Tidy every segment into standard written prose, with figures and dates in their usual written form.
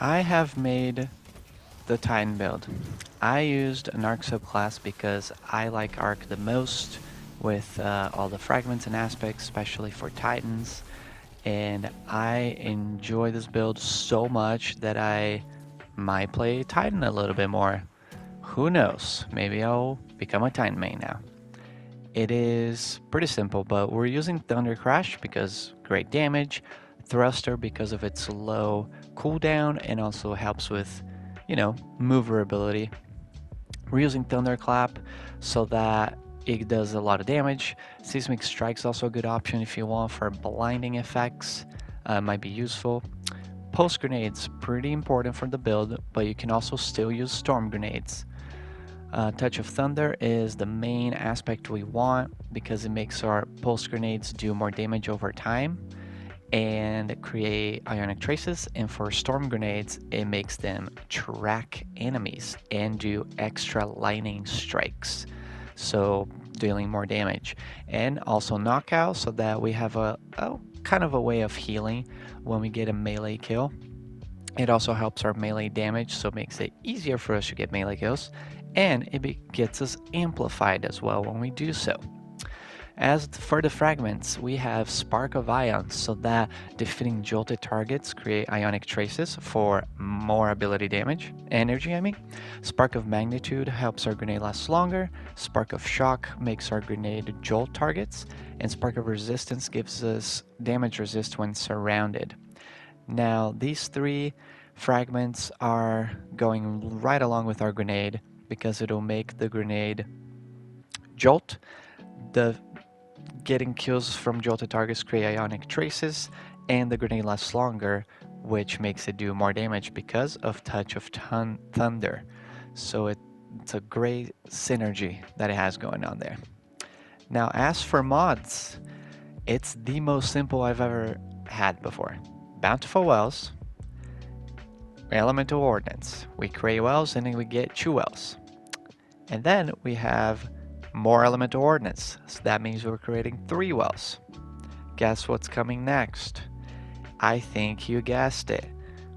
I have made the Titan build. I used an Arc subclass because I like Arc the most with all the fragments and aspects, especially for Titans. And I enjoy this build so much that I might play Titan a little bit more. Who knows? Maybe I'll become a Titan main now. It is pretty simple, but we're using Thunder Crash because great damage, Thruster because of its low cooldown and also helps with, maneuverability. We're using Thunderclap so that it does a lot of damage. Seismic Strike's also a good option if you want for blinding effects. Might be useful. Pulse Grenades, pretty important for the build, but you can also still use Storm Grenades. Touch of Thunder is the main aspect we want because it makes our Pulse Grenades do more damage over time and create ionic traces, and for Storm Grenades it makes them track enemies and do extra lightning strikes, so dealing more damage, and also knockout so that we have a kind of a way of healing when we get a melee kill. It also helps our melee damage, so it makes it easier for us to get melee kills, and it gets us amplified as well when we do so. As for the fragments, we have Spark of Ions, so that defeating jolted targets create ionic traces for more ability damage, energy I mean. Spark of Magnitude helps our grenade last longer, Spark of Shock makes our grenade jolt targets, and Spark of Resistance gives us damage resist when surrounded. Now, these three fragments are going right along with our grenade because it'll make the grenade jolt. The getting kills from jolted targets create ionic traces, and the grenade lasts longer, which makes it do more damage because of Touch of Thunder. So it's a great synergy that it has going on there. Now, as for mods, it's the most simple I've ever had before. Bountiful Wells, Elemental Ordnance. We create wells and then we get 2 wells. And then we have more Elemental Ordnance, so that means we're creating 3 wells. Guess what's coming next? I think you guessed it.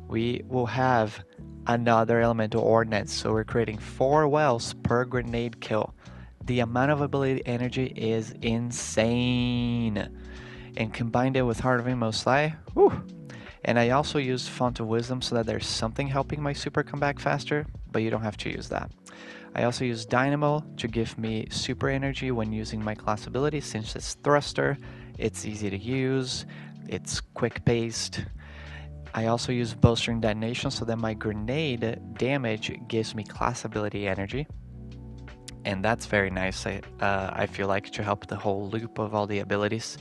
We will have another Elemental Ordnance, so we're creating 4 wells per grenade kill. The amount of ability energy is insane. And combined it with Heart of Inmost Light, whew. And I also used Font of Wisdom so that there's something helping my super come back faster, but you don't have to use that. I also use Dynamo to give me super energy when using my class ability. Since it's Thruster, it's easy to use, it's quick paced. I also use Bowstring Detonation so that my grenade damage gives me class ability energy. And that's very nice, I feel like, to help the whole loop of all the abilities.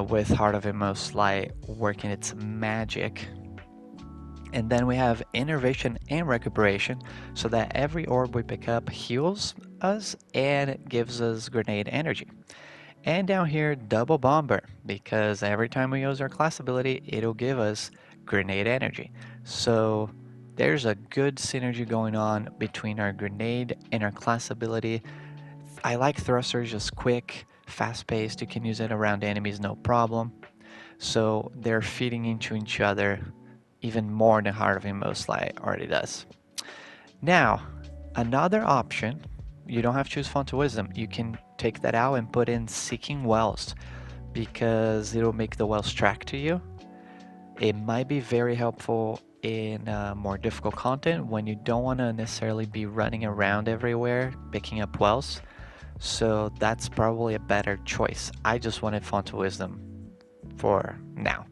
With Heart of Inmost Light working its magic. And then we have Innervation and Recuperation, so that every orb we pick up heals us and gives us grenade energy. And down here, Double Bomber, because every time we use our class ability, it'll give us grenade energy. So there's a good synergy going on between our grenade and our class ability. I like Thruster, just quick, fast-paced, you can use it around enemies no problem. So they're feeding into each other even more than Heart of Inmost Light already does. Now, another option, you don't have to use Font of Wisdom, you can take that out and put in Seeking Wells, because it'll make the wells track to you. It might be very helpful in more difficult content when you don't want to necessarily be running around everywhere picking up wells. So that's probably a better choice. I just wanted Font of Wisdom for now.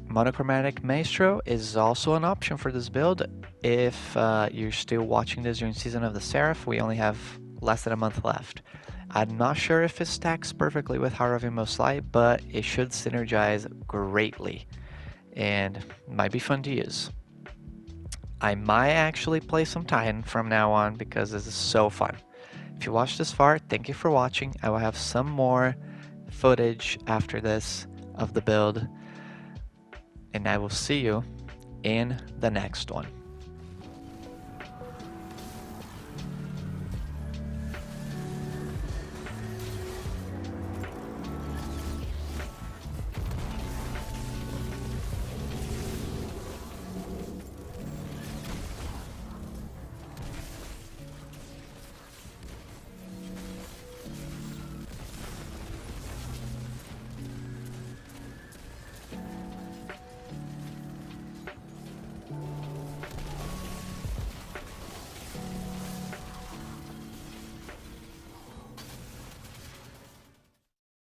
Monochromatic Maestro is also an option for this build. If you're still watching this during Season of the Seraph, we only have less than a month left. I'm not sure if it stacks perfectly with Heart of Inmost Light, but it should synergize greatly and might be fun to use. I might actually play some Titan from now on because this is so fun. If you watched this far, thank you for watching. I will have some more footage after this of the build, and I will see you in the next one.